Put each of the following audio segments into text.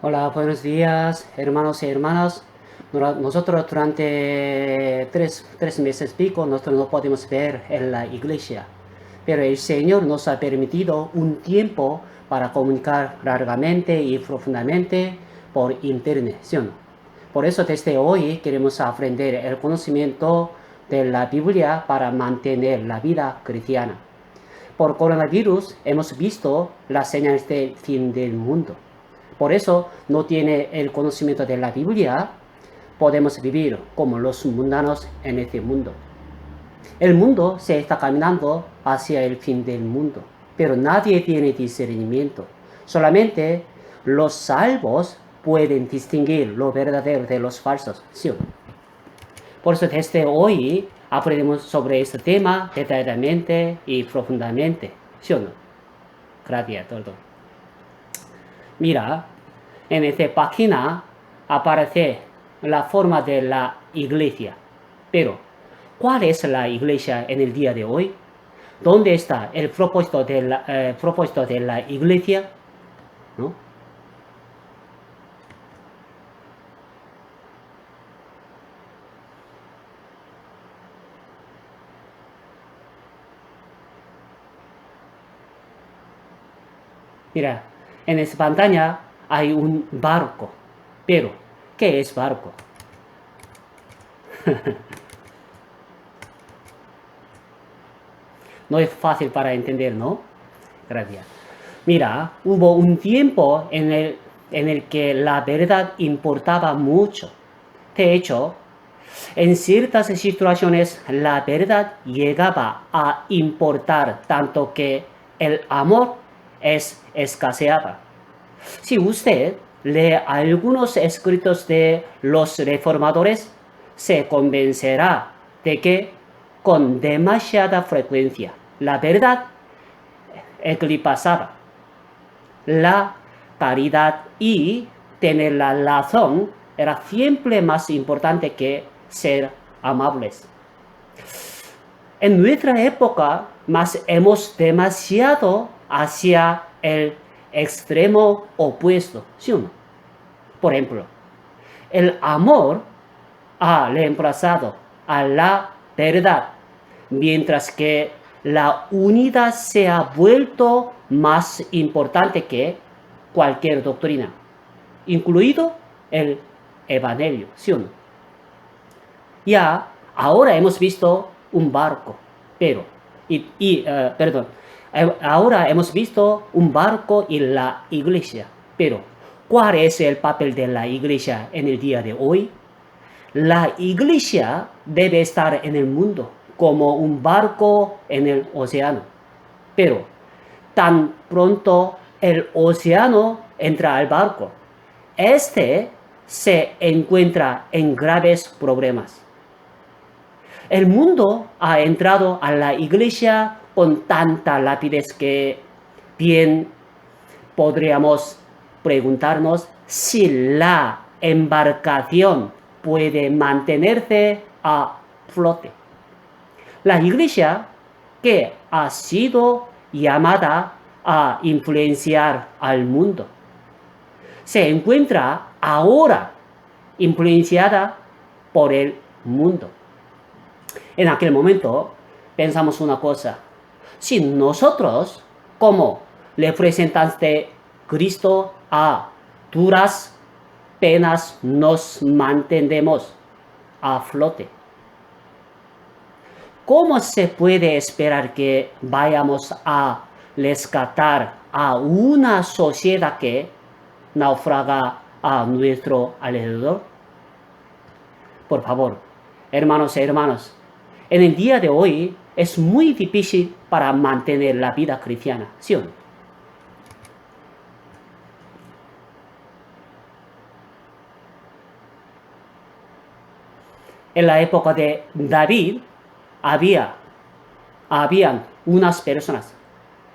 Hola, buenos días, hermanos y hermanas. Nosotros durante tres meses pico, nosotros no podemos ver en la iglesia, pero el Señor nos ha permitido un tiempo para comunicar largamente y profundamente por internet, ¿sí o no? Por eso desde hoy queremos aprender el conocimiento de la Biblia para mantener la vida cristiana. Por coronavirus hemos visto las señales del fin del mundo. Por eso no tiene el conocimiento de la Biblia, podemos vivir como los mundanos en este mundo. El mundo se está caminando hacia el fin del mundo, pero nadie tiene discernimiento. Solamente los salvos pueden distinguir lo verdadero de los falsos. ¿Sí? Por eso desde hoy aprendemos sobre este tema detalladamente y profundamente. ¿Sí o no? Gracias a todos. Mira, en esta página aparece la forma de la iglesia. Pero, ¿cuál es la iglesia en el día de hoy? ¿Dónde está el propósito de la iglesia? ¿No? Mira, en esta pantalla hay un barco. Pero, ¿qué es barco? No es fácil para entender, ¿no? Gracias. Mira, hubo un tiempo en el que la verdad importaba mucho. De hecho, en ciertas situaciones la verdad llegaba a importar tanto que el amor escaseaba. Si usted lee algunos escritos de los reformadores, se convencerá de que con demasiada frecuencia la verdad eclipsaba la caridad y tener la razón era siempre más importante que ser amables. En nuestra época, más hemos demasiado hacia el extremo opuesto, ¿sí o no? Por ejemplo, el amor ha reemplazado a la verdad, mientras que la unidad se ha vuelto más importante que cualquier doctrina, incluido el Evangelio, ¿sí o no? Ya ahora hemos visto un barco, pero, perdón, ahora hemos visto un barco y la iglesia, pero ¿cuál es el papel de la iglesia en el día de hoy? La iglesia debe estar en el mundo como un barco en el océano, pero tan pronto el océano entra al barco, este se encuentra en graves problemas. El mundo ha entrado a la iglesia con tanta rapidez que bien podríamos preguntarnos si la embarcación puede mantenerse a flote. La iglesia, que ha sido llamada a influenciar al mundo, se encuentra ahora influenciada por el mundo. En aquel momento pensamos una cosa: si nosotros, como representantes de Cristo, a duras penas nos mantenemos a flote, ¿cómo se puede esperar que vayamos a rescatar a una sociedad que naufraga a nuestro alrededor? Por favor, hermanos y hermanas, en el día de hoy es muy difícil para mantener la vida cristiana, ¿sí o no? En la época de David habían unas personas,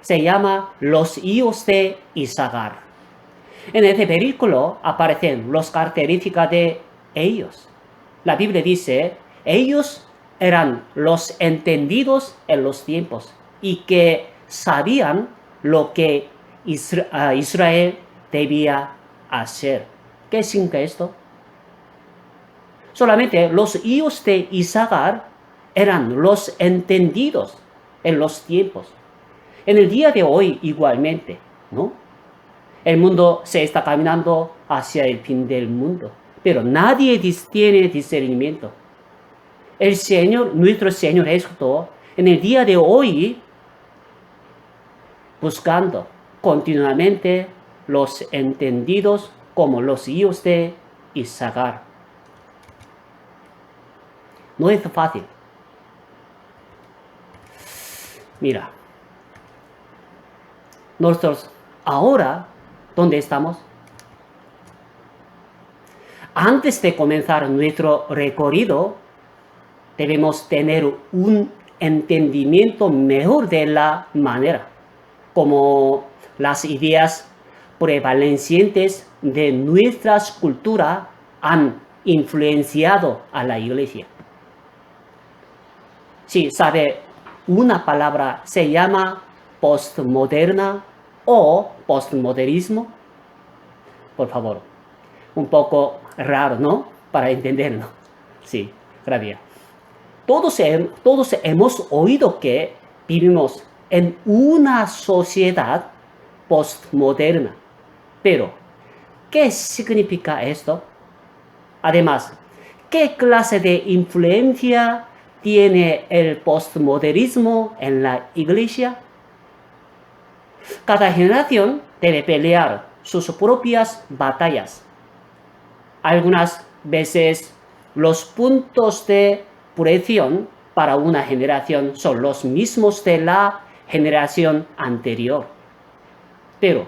se llama los hijos de Isagar. En este versículo aparecen las características de ellos. La Biblia dice: ellos eran los entendidos en los tiempos y que sabían lo que Israel debía hacer. ¿Qué significa esto? Solamente los hijos de Isaacar eran los entendidos en los tiempos. En el día de hoy igualmente, ¿no? El mundo se está caminando hacia el fin del mundo, pero nadie tiene discernimiento. El Señor, nuestro Señor Jesucristo, en el día de hoy, buscando continuamente los entendidos como los hijos de Isaacar. No es fácil. Mira, nosotros ahora, ¿dónde estamos? Antes de comenzar nuestro recorrido, debemos tener un entendimiento mejor de la manera como las ideas prevalecientes de nuestra cultura han influenciado a la Iglesia. Si sabe, una palabra se llama postmoderna o postmodernismo. Por favor, un poco raro, ¿no? Para entenderlo. Sí, gracias. Todos hemos oído que vivimos en una sociedad postmoderna. Pero, ¿qué significa esto? Además, ¿qué clase de influencia tiene el postmodernismo en la Iglesia? Cada generación debe pelear sus propias batallas. Algunas veces los puntos de presión para una generación son los mismos de la generación anterior. Pero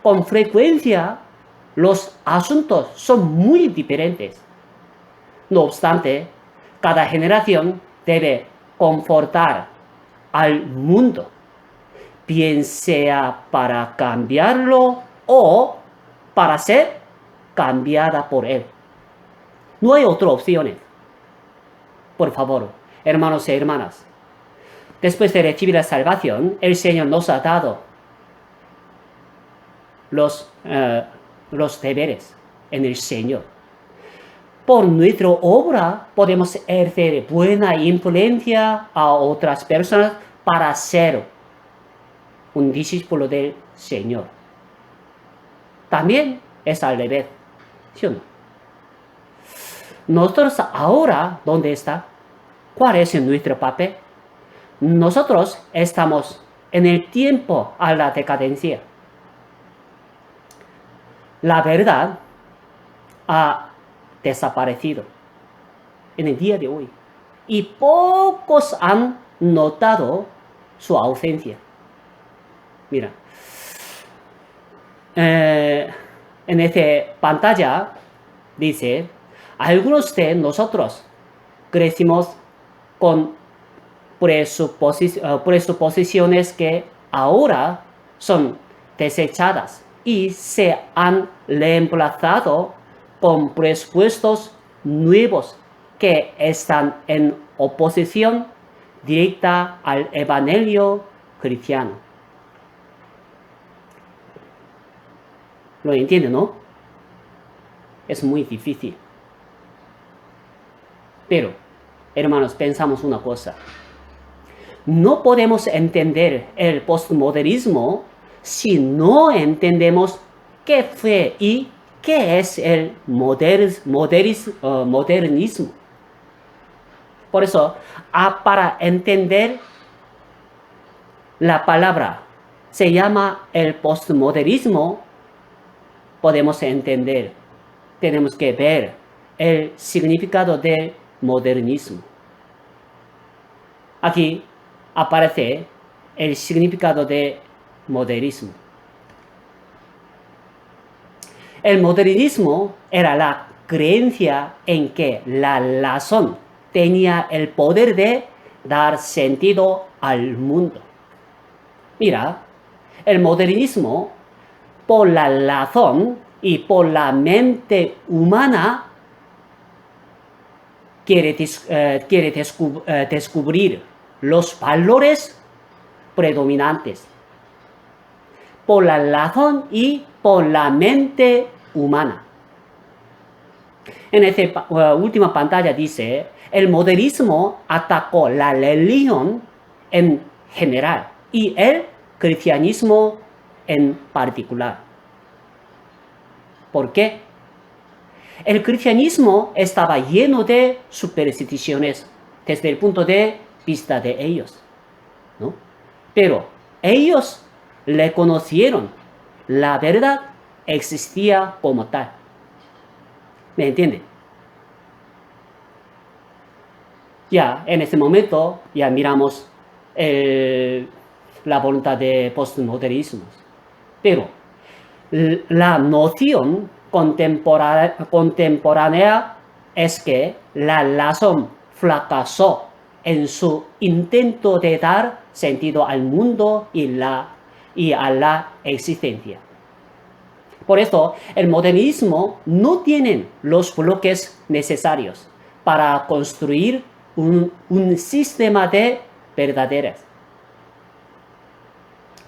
con frecuencia los asuntos son muy diferentes. No obstante, cada generación debe confortar al mundo, bien sea para cambiarlo o para ser cambiada por él. No hay otra opción. Por favor, hermanos y hermanas, después de recibir la salvación, el Señor nos ha dado los deberes en el Señor. Por nuestra obra podemos ejercer buena influencia a otras personas para ser un discípulo del Señor. También es al revés, ¿sí o no? Nosotros ahora, ¿dónde está? ¿Cuál es nuestro papel? Nosotros estamos en el tiempo a la decadencia. La verdad ha desaparecido en el día de hoy y pocos han notado su ausencia. Mira, en esta pantalla dice, algunos de nosotros crecimos con presuposiciones que ahora son desechadas y se han reemplazado con presupuestos nuevos que están en oposición directa al evangelio cristiano. ¿Lo entienden, no? Es muy difícil. Pero, hermanos, pensamos una cosa. No podemos entender el postmodernismo si no entendemos qué fue y qué es el modernismo. Por eso, para entender la palabra se llama el postmodernismo, podemos entender, tenemos que ver el significado del modernismo. Aquí aparece el significado de modernismo. El modernismo era la creencia en que la razón tenía el poder de dar sentido al mundo. Mira, el modernismo, por la razón y por la mente humana, quiere descubrir los valores predominantes. Por la razón y por la mente humana. En esta última pantalla dice, el modernismo atacó la religión en general y el cristianismo en particular. ¿Por qué? El cristianismo estaba lleno de supersticiones desde el punto de vista de ellos, ¿no? Pero ellos reconocieron la verdad existía como tal. ¿Me entienden? Ya en este momento ya miramos la voluntad de postmodernismo. Pero la noción contemporánea es que la razón fracasó en su intento de dar sentido al mundo y a la existencia. Por eso, el modernismo no tiene los bloques necesarios para construir un sistema de verdaderas.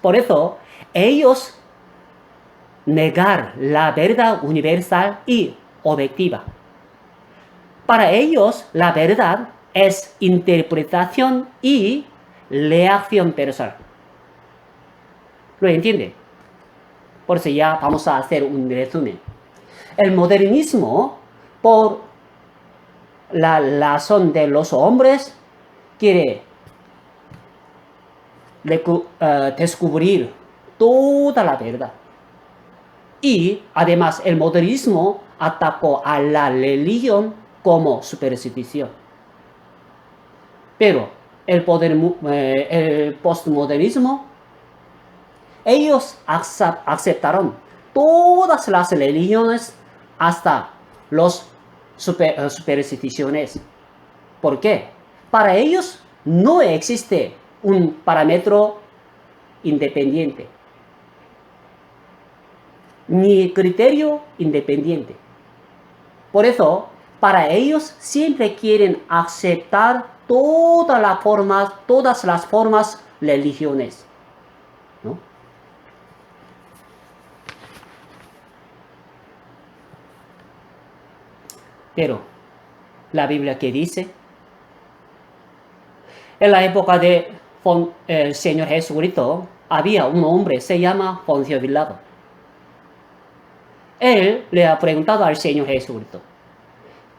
Por eso, ellos negar la verdad universal y objetiva. Para ellos, la verdad es interpretación y reacción personal. ¿Lo entiende? Por eso ya vamos a hacer un resumen. El modernismo, por la razón de los hombres, quiere descubrir toda la verdad. Y además el modernismo atacó a la religión como superstición. Pero el postmodernismo, ellos aceptaron todas las religiones hasta las supersticiones. ¿Por qué? Para ellos no existe un parámetro independiente, ni criterio independiente. Por eso, para ellos siempre quieren aceptar todas las formas religiones, ¿no? Pero, la Biblia, ¿qué dice? En la época del Señor Jesucristo, había un hombre, se llama Poncio Pilato. Él le ha preguntado al Señor Jesucristo,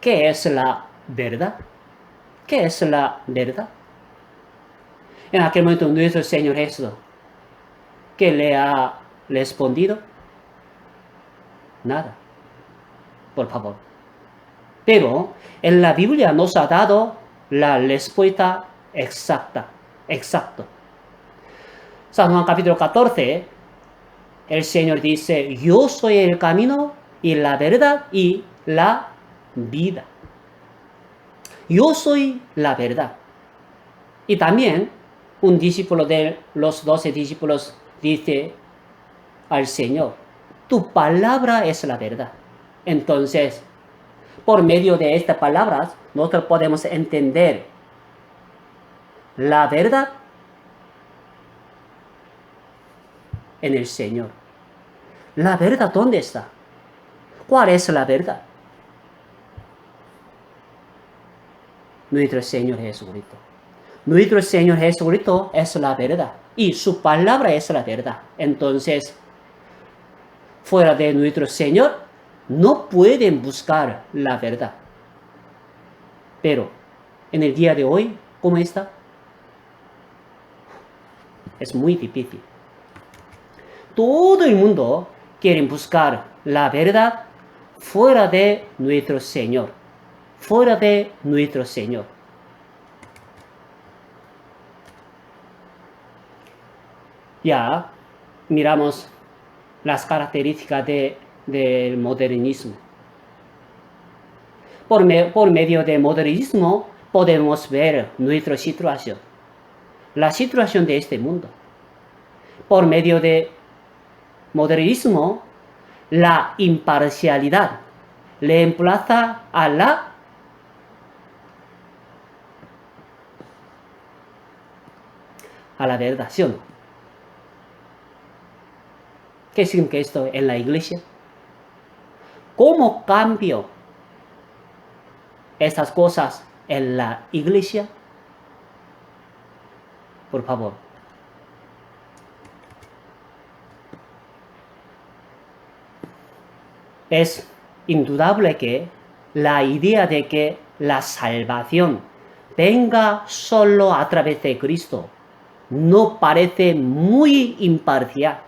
¿qué es la verdad? ¿Qué es la verdad? En aquel momento nuestro Señor Jesús, ¿qué le ha respondido? Nada. Por favor. Pero en la Biblia nos ha dado la respuesta exacta. San Juan capítulo 14, el Señor dice, yo soy el camino y la verdad y la vida. Yo soy la verdad. Y también un discípulo de los 12 discípulos dice al Señor, tu palabra es la verdad. Entonces, por medio de estas palabras, nosotros podemos entender la verdad en el Señor. ¿La verdad dónde está? ¿Cuál es la verdad? Nuestro Señor Jesucristo. Nuestro Señor Jesucristo es la verdad y su palabra es la verdad. Entonces, fuera de nuestro Señor, no pueden buscar la verdad. Pero, en el día de hoy, ¿cómo está? Es muy difícil. Todo el mundo quiere buscar la verdad fuera de nuestro Señor. Fuera de nuestro Señor. Ya miramos las características del modernismo. Por medio del modernismo podemos ver nuestra situación, la situación de este mundo. Por medio del modernismo, la imparcialidad reemplaza a la verdad, ¿sí o no? ¿Qué significa esto en la iglesia? ¿Cómo cambio estas cosas en la iglesia? Por favor. Es indudable que la idea de que la salvación venga solo a través de Cristo no parece muy imparcial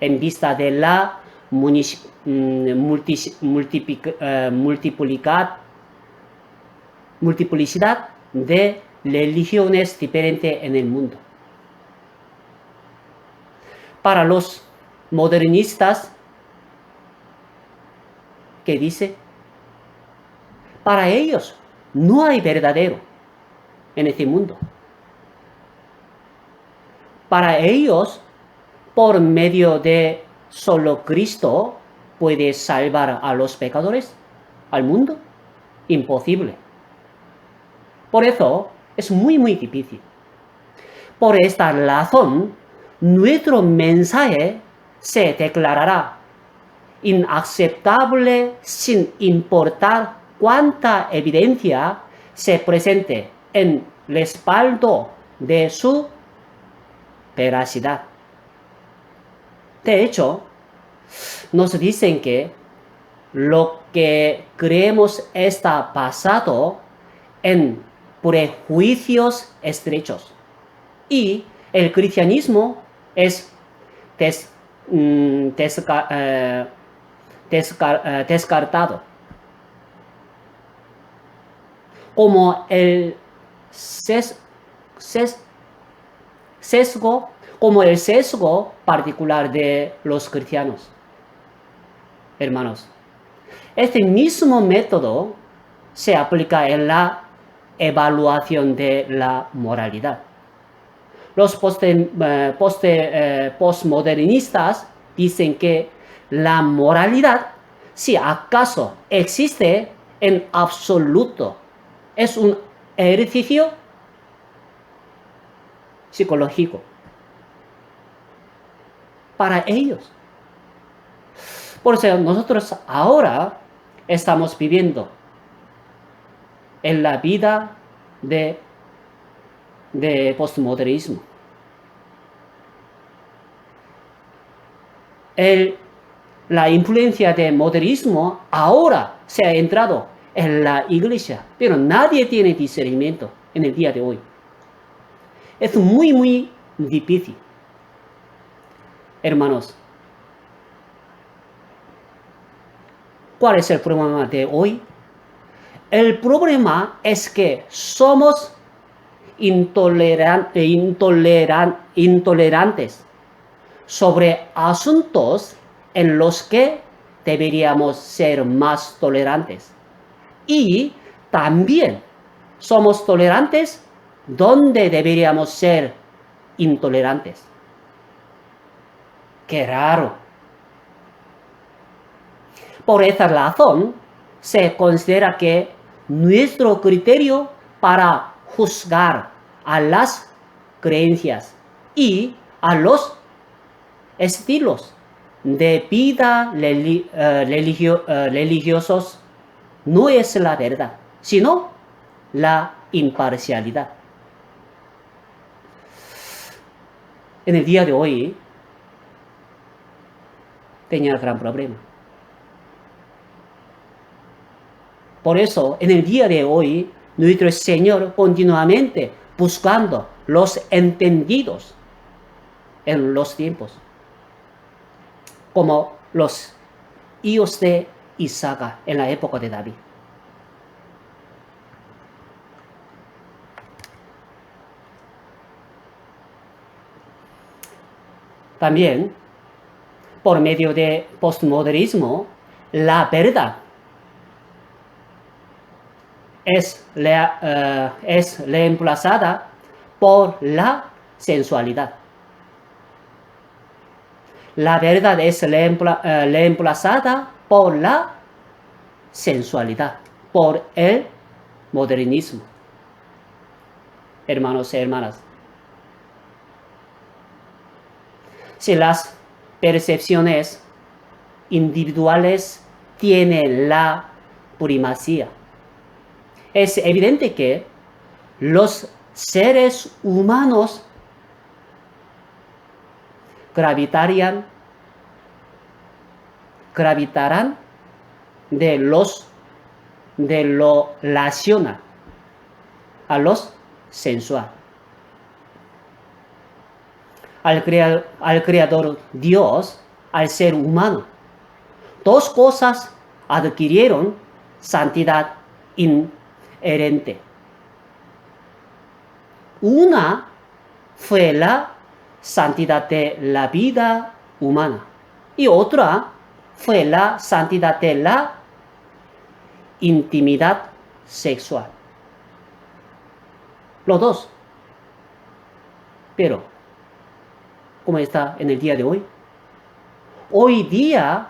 en vista de la multiplicidad de religiones diferentes en el mundo. Para los modernistas, ¿qué dice? Para ellos no hay verdadero en este mundo. Para ellos, por medio de solo Cristo, puede salvar a los pecadores, al mundo. Imposible. Por eso es muy difícil. Por esta razón, nuestro mensaje se declarará inaceptable sin importar cuánta evidencia se presente en respaldo de su veracidad. De hecho, nos dicen que lo que creemos está basado en prejuicios estrechos y el cristianismo es descartado como el sesgo particular de los cristianos. Hermanos, este mismo método se aplica en la evaluación de la moralidad. Los postmodernistas dicen que la moralidad, si acaso existe en absoluto, es un ejercicio psicológico para ellos. Por eso nosotros ahora estamos viviendo en la vida de postmodernismo. La influencia del modernismo ahora se ha entrado en la iglesia, pero nadie tiene discernimiento en el día de hoy. Es muy difícil. Hermanos, ¿cuál es el problema de hoy? El problema es que somos intolerantes sobre asuntos en los que deberíamos ser más tolerantes. Y también somos tolerantes donde deberíamos ser intolerantes. ¡Qué raro! Por esa razón, se considera que nuestro criterio para juzgar a las creencias y a los estilos de vida religiosos no es la verdad, sino la imparcialidad. En el día de hoy tenía el gran problema. Por eso, en el día de hoy, nuestro Señor continuamente buscando los entendidos en los tiempos, como los hijos de Isaac en la época de David. También, por medio de postmodernismo, la verdad es reemplazada por la sensualidad. La verdad es reemplazada por la sensualidad, por el modernismo. Hermanos y hermanas, si las percepciones individuales tiene la primacía. Es evidente que los seres humanos gravitarán de lo racional a los sensual. Al creador Dios, al ser humano, dos cosas adquirieron santidad inherente. Una fue la santidad de la vida humana y otra fue la santidad de la intimidad sexual. Los dos. Pero, ¿cómo está en el día de hoy? Hoy día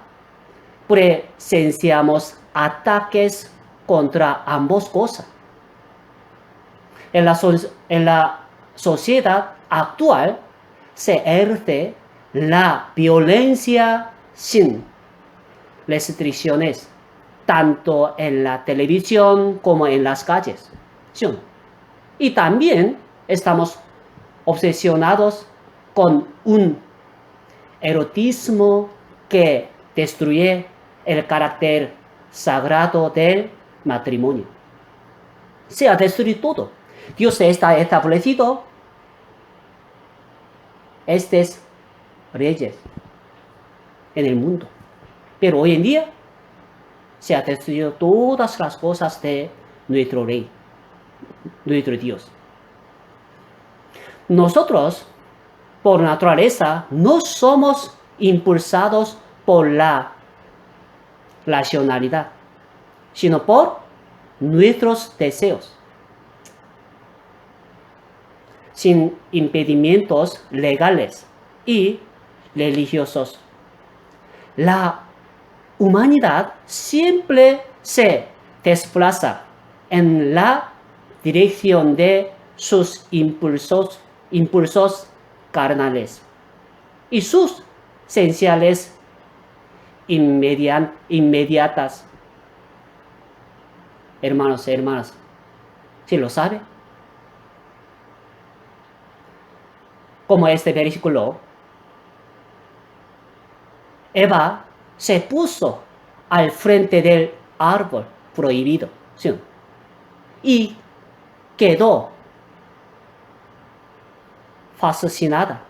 presenciamos ataques contra ambas cosas. En la sociedad actual se ejerce la violencia sin restricciones, tanto en la televisión como en las calles. ¿Sí? Y también estamos obsesionados con un erotismo que destruye el carácter sagrado del matrimonio. Se ha destruido todo. Dios está establecido estos reyes en el mundo. Pero hoy en día se ha destruido todas las cosas de nuestro rey, nuestro Dios. Nosotros, por naturaleza, no somos impulsados por la racionalidad, sino por nuestros deseos, sin impedimentos legales y religiosos. La humanidad siempre se desplaza en la dirección de sus impulsos carnales y sus esenciales inmediatas. Hermanos y hermanas, ¿sí lo sabe? Como este versículo, Eva se puso al frente del árbol prohibido, ¿sí? Y quedó fascinada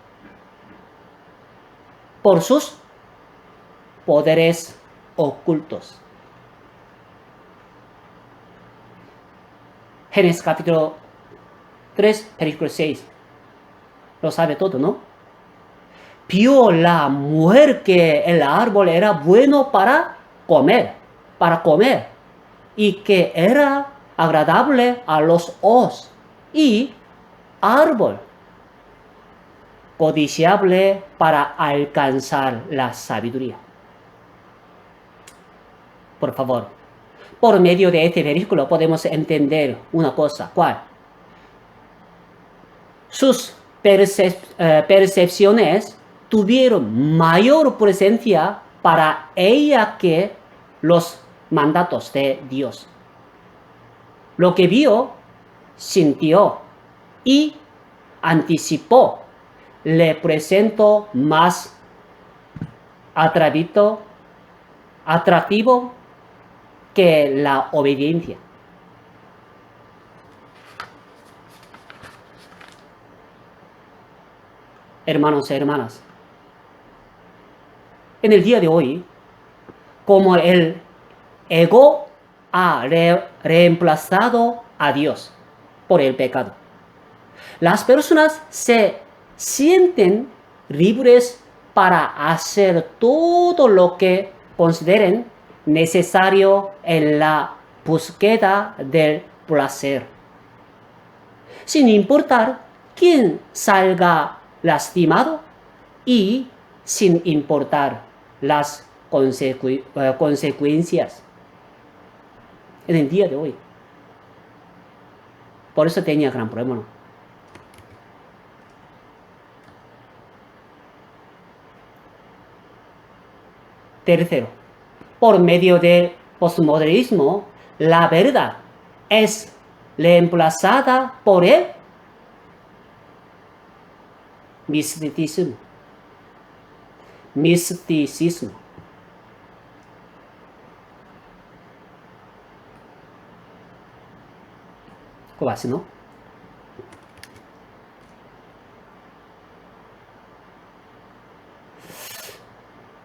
por sus poderes ocultos. Génesis capítulo 3, versículo 6. Lo sabe todo, ¿no? Vio la mujer que el árbol era bueno para comer, y que era agradable a los ojos, y árbol codiciable para alcanzar la sabiduría. Por favor, por medio de este versículo podemos entender una cosa. ¿Cuál? Sus percepciones tuvieron mayor presencia para ella que los mandatos de Dios. Lo que vio, sintió y anticipó le presentó más atractivo que la obediencia. Hermanos y hermanas, en el día de hoy, como el ego ha reemplazado a Dios por el pecado, las personas se sienten libres para hacer todo lo que consideren necesario en la búsqueda del placer, sin importar quién salga lastimado y sin importar las consecuencias en el día de hoy. Por eso tenía gran problema. Tercero, por medio del postmodernismo, la verdad es reemplazada por el misticismo. Misticismo. ¿Cómo así, no?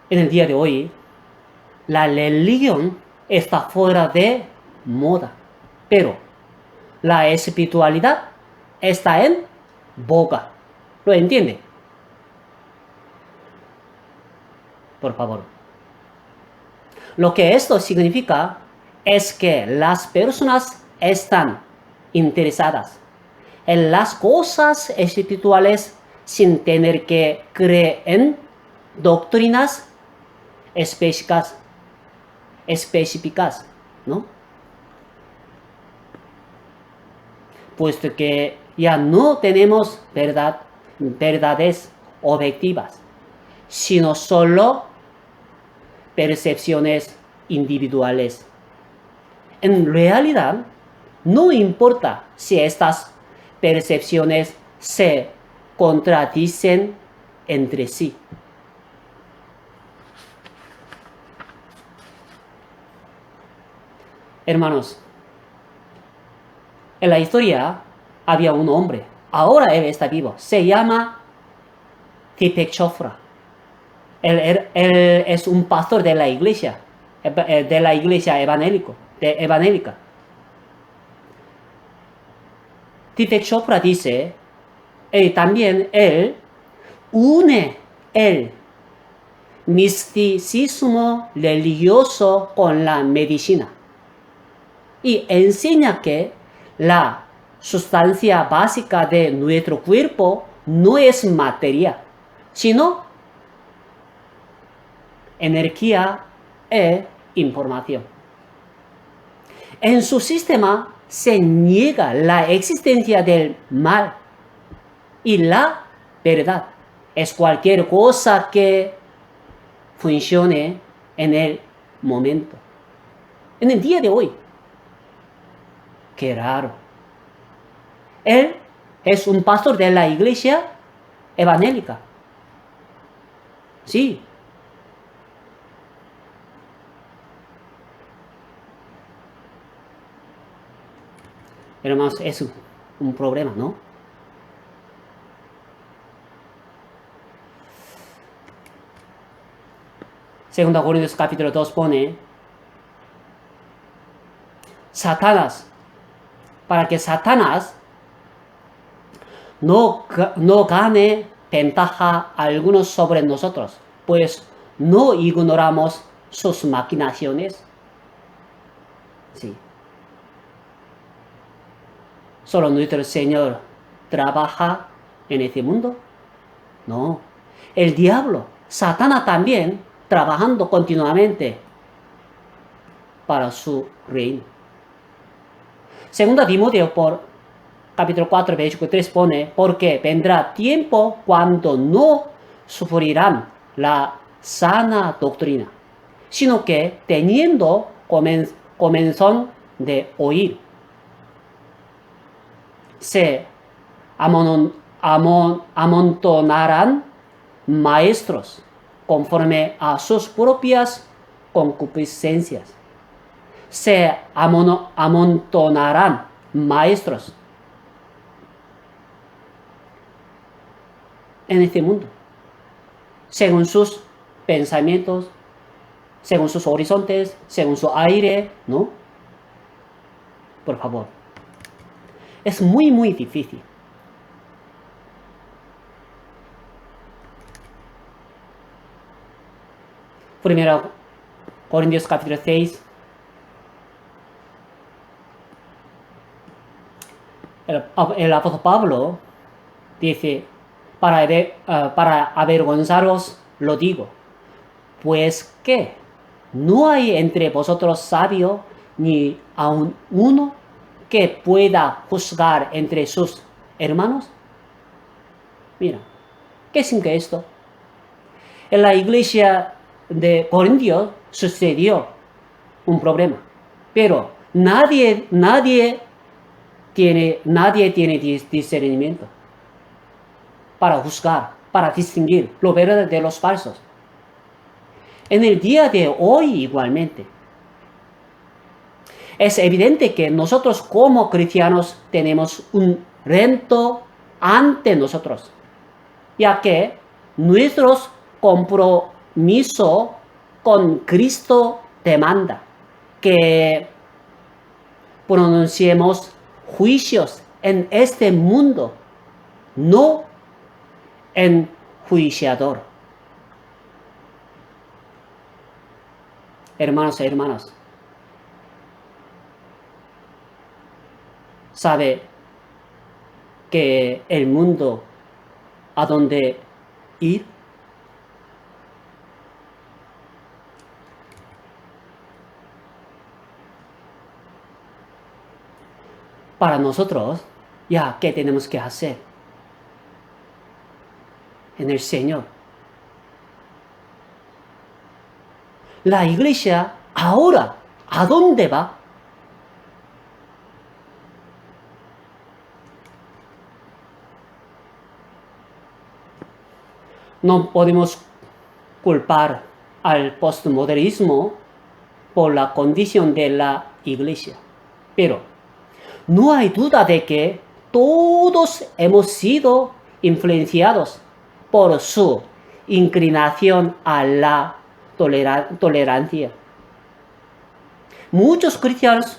En el día de hoy, la religión está fuera de moda, pero la espiritualidad está en boga. ¿Lo entiende? Por favor. Lo que esto significa es que las personas están interesadas en las cosas espirituales sin tener que creer en doctrinas específicas, ¿no? Puesto que ya no tenemos verdades objetivas, sino solo percepciones individuales. En realidad, no importa si estas percepciones se contradicen entre sí. Hermanos, en la historia había un hombre, ahora él está vivo, se llama Deepak Chopra. Él es un pastor de la iglesia evangélica. Deepak Chopra dice, también él une el misticismo religioso con la medicina y enseña que la sustancia básica de nuestro cuerpo no es materia, sino energía e información. En su sistema se niega la existencia del mal y la verdad es cualquier cosa que funcione en el momento. En el día de hoy, qué raro. Él es un pastor de la iglesia evangélica. Sí. Hermanos, es un problema, ¿no? Segunda Corintios capítulo 2 pone Satanás, para que Satanás no gane ventaja alguna sobre nosotros, pues no ignoramos sus maquinaciones. Sí. ¿Solo nuestro Señor trabaja en este mundo? No. El diablo, Satanás también, trabajando continuamente para su reino. Segunda Timoteo por capítulo 4, versículo 3 pone, porque vendrá tiempo cuando no sufrirán la sana doctrina, sino que teniendo comenzón de oír, se amontonarán maestros conforme a sus propias concupiscencias. Se amontonarán maestros en este mundo, según sus pensamientos, según sus horizontes, según su aire, ¿no? Por favor. Es muy, muy difícil. Primero Corintios capítulo 6. El apóstol Pablo dice, para avergonzaros lo digo, pues que no hay entre vosotros sabio ni aun uno que pueda juzgar entre sus hermanos. Mira, ¿qué significa esto? En la iglesia de Corintios sucedió un problema. Pero nadie tiene discernimiento para juzgar, para distinguir lo verdadero de los falsos. En el día de hoy igualmente, es evidente que nosotros como cristianos tenemos un reto ante nosotros, ya que nuestros compromisos con Cristo demanda que pronunciemos juicios en este mundo, no enjuiciador. Hermanos y hermanas, sabe que el mundo a dónde ir. Para nosotros, ya, ¿qué tenemos que hacer? En el Señor. La iglesia ahora, ¿a dónde va? No podemos culpar al postmodernismo por la condición de la iglesia. Pero no hay duda de que todos hemos sido influenciados por su inclinación a la tolerancia. Muchos cristianos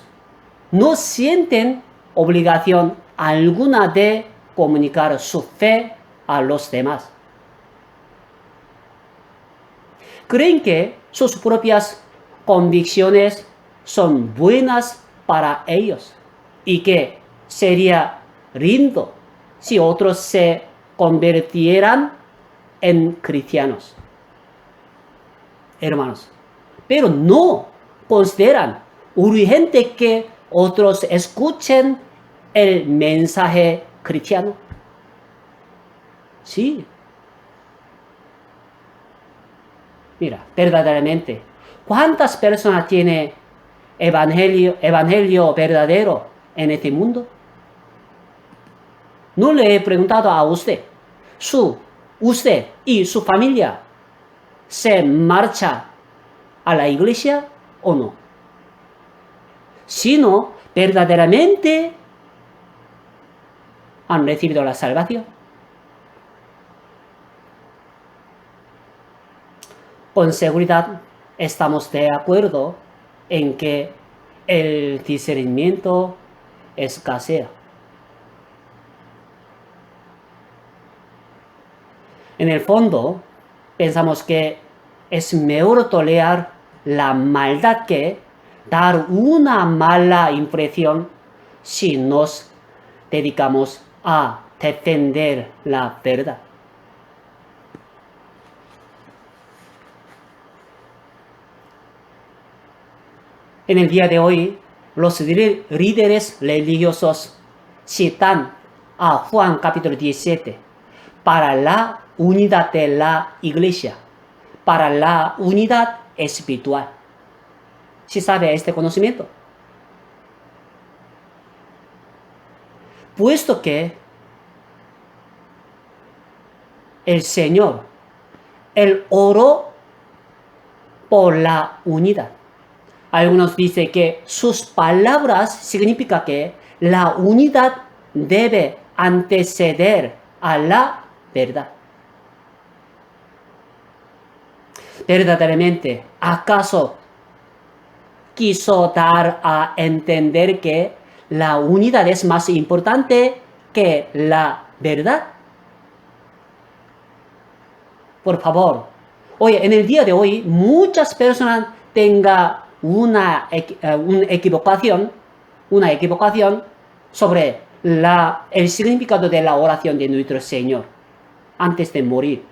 no sienten obligación alguna de comunicar su fe a los demás. Creen que sus propias convicciones son buenas para ellos y que sería lindo si otros se convirtieran en cristianos. Hermanos, pero no consideran urgente que otros escuchen el mensaje cristiano. Sí. Mira, verdaderamente, ¿cuántas personas tiene evangelio verdadero en este mundo? No le he preguntado a usted. Usted y su familia se marcha a la iglesia o no. Sino, verdaderamente han recibido la salvación. Con seguridad estamos de acuerdo en que el discernimiento escasea. En el fondo, pensamos que es mejor tolerar la maldad que dar una mala impresión si nos dedicamos a defender la verdad. En el día de hoy, los líderes religiosos citan a Juan capítulo 17 para la unidad de la iglesia, para la unidad espiritual. ¿Sí sabe este conocimiento? Puesto que el Señor, Él oró por la unidad. Algunos dicen que sus palabras significan que la unidad debe anteceder a la verdad. Verdaderamente, ¿acaso quiso dar a entender que la unidad es más importante que la verdad? Por favor, en el día de hoy, muchas personas tengan una equivocación sobre el significado de la oración de nuestro Señor antes de morir.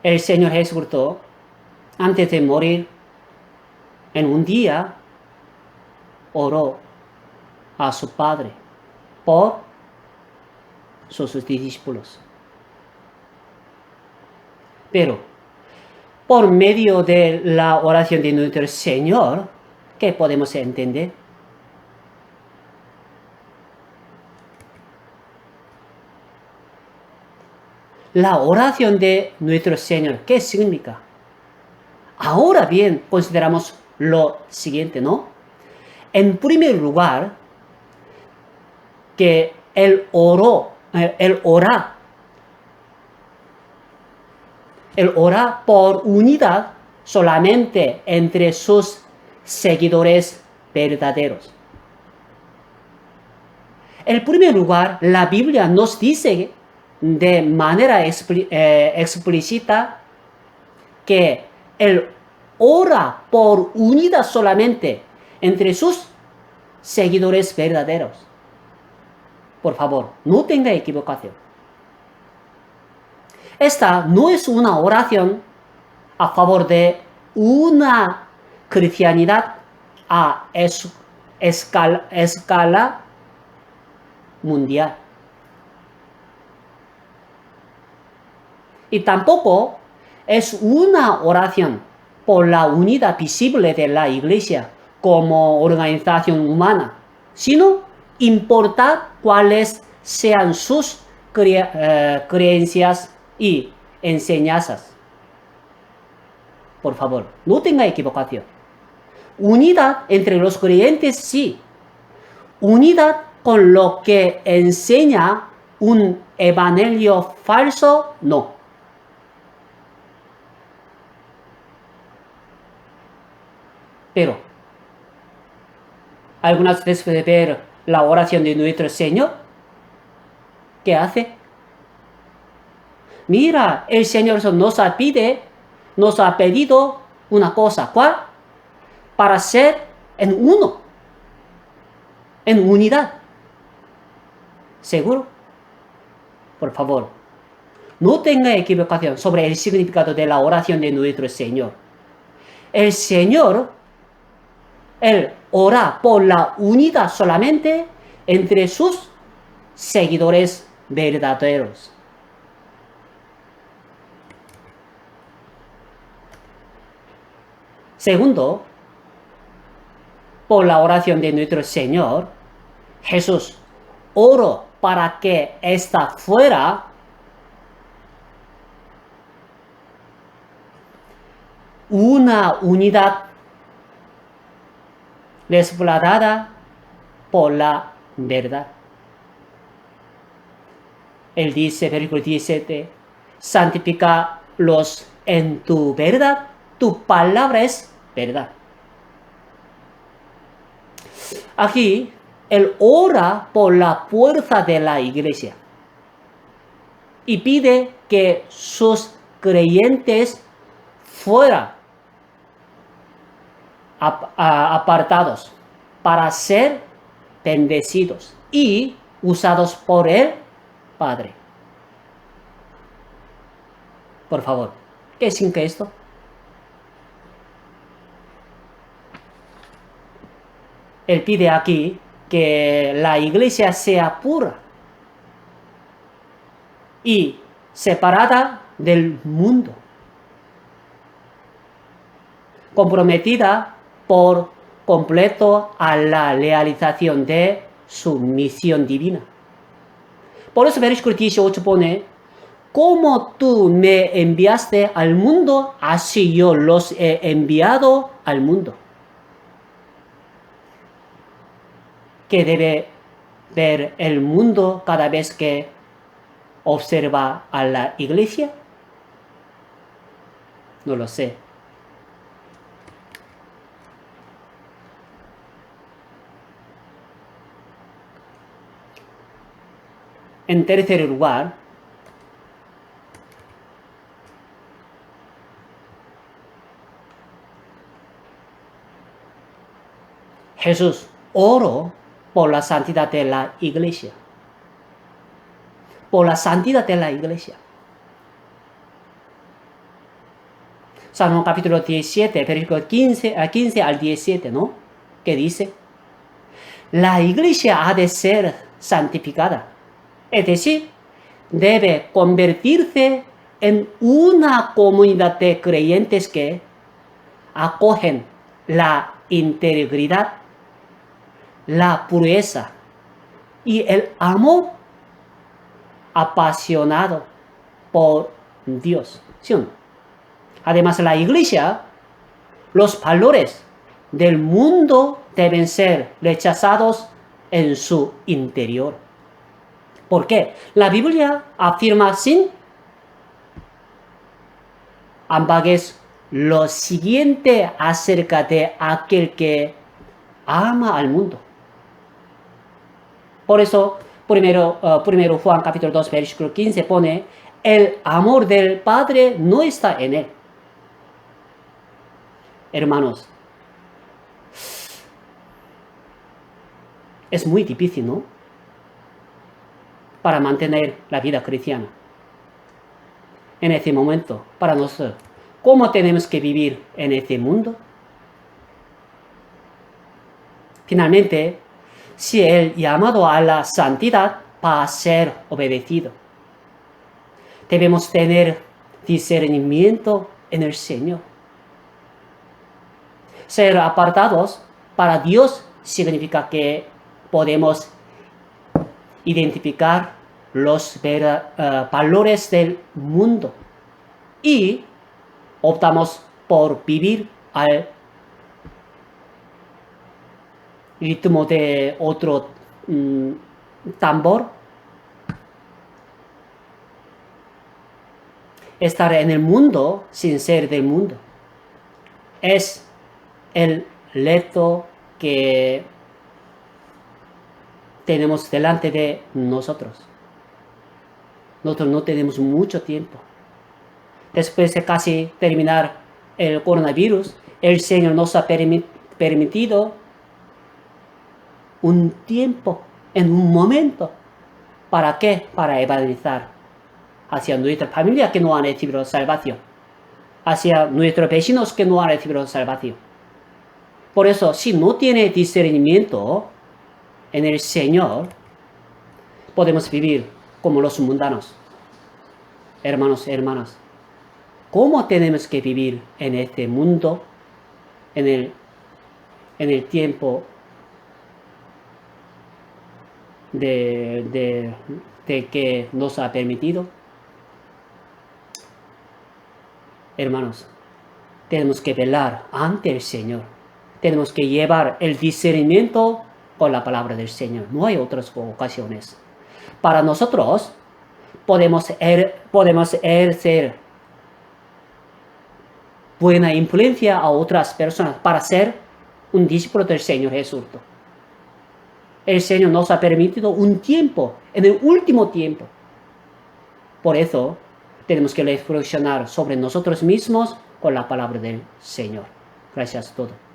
el Señor Jesucristo, antes de morir, en un día, oró a su Padre por sus discípulos. Pero, por medio de la oración de nuestro Señor, ¿qué podemos entender? La oración de nuestro Señor, ¿qué significa? Ahora bien, consideramos lo siguiente, ¿no? En primer lugar, que Él ora por unidad solamente entre sus seguidores verdaderos. En primer lugar, la Biblia nos dice de manera explícita que Él ora por unidad solamente entre sus seguidores verdaderos. Por favor, no tenga equivocación. Esta no es una oración a favor de una cristianidad a escala mundial. Y tampoco es una oración por la unidad visible de la Iglesia como organización humana, sino importa cuáles sean sus creencias y enseñanzas. Por favor, no tenga equivocación. Unidad entre los creyentes, sí. Unidad con lo que enseña un evangelio falso, no. Pero, algunas veces de ver la oración de nuestro Señor, ¿qué hace? Mira, el Señor nos ha pedido una cosa, ¿cuál? Para ser en uno, en unidad. ¿Seguro? Por favor, no tenga equivocación sobre el significado de la oración de nuestro Señor. El Señor, Él ora por la unidad solamente entre sus seguidores verdaderos. Segundo, por la oración de nuestro Señor, Jesús oró para que esta fuera una unidad respaldada por la verdad. Él dice, versículo 17, santifícalos en tu verdad, tu palabra es verdad. Aquí, Él ora por la fuerza de la iglesia y pide que sus creyentes fueran apartados para ser bendecidos y usados por el Padre. Por favor, ¿qué significa esto? Él pide aquí que la iglesia sea pura y separada del mundo, comprometida por completo a la realización de su misión divina. Por eso versículo 18 pone, como tú me enviaste al mundo, así yo los he enviado al mundo. ¿Qué debe ver el mundo cada vez que observa a la iglesia? No lo sé. En tercer lugar, Jesús oró por la santidad de la iglesia. Por la santidad de la iglesia. Salmo capítulo 17, versículo 15 al 17, ¿no? Que dice, la iglesia ha de ser santificada, es decir, debe convertirse en una comunidad de creyentes que acogen la integridad, la pureza y el amor apasionado por Dios. ¿Sí o no? Además, la iglesia, los valores del mundo deben ser rechazados en su interior. ¿Por qué? La Biblia afirma sin ambages lo siguiente acerca de aquel que ama al mundo. Por eso, primero Juan capítulo 2, versículo 15 pone, el amor del Padre no está en él. Hermanos, es muy difícil, ¿no? Para mantener la vida cristiana. En este momento, para nosotros, ¿cómo tenemos que vivir en este mundo? Finalmente, si el llamado a la santidad va a ser obedecido, debemos tener discernimiento en el Señor. Ser apartados para Dios significa que podemos identificar los valores del mundo y optamos por vivir al ritmo de otro tambor. Estar en el mundo sin ser del mundo es el reto que tenemos delante de nosotros. Nosotros no tenemos mucho tiempo. Después de casi terminar el coronavirus, el Señor nos ha permitido un tiempo, en un momento. ¿Para qué? Para evangelizar hacia nuestra familia que no han recibido salvación, hacia nuestros vecinos que no han recibido salvación. Por eso, si no tiene discernimiento en el Señor, podemos vivir como los mundanos. Hermanos y hermanas, ¿cómo tenemos que vivir en este mundo, en el tiempo de que nos ha permitido? Hermanos, tenemos que velar ante el Señor. Tenemos que llevar el discernimiento con la palabra del Señor. No hay otras ocasiones. Para nosotros, podemos ejercer buena influencia a otras personas para ser un discípulo del Señor Jesús. El Señor nos ha permitido un tiempo, en el último tiempo. Por eso, tenemos que reflexionar sobre nosotros mismos con la palabra del Señor. Gracias a todos.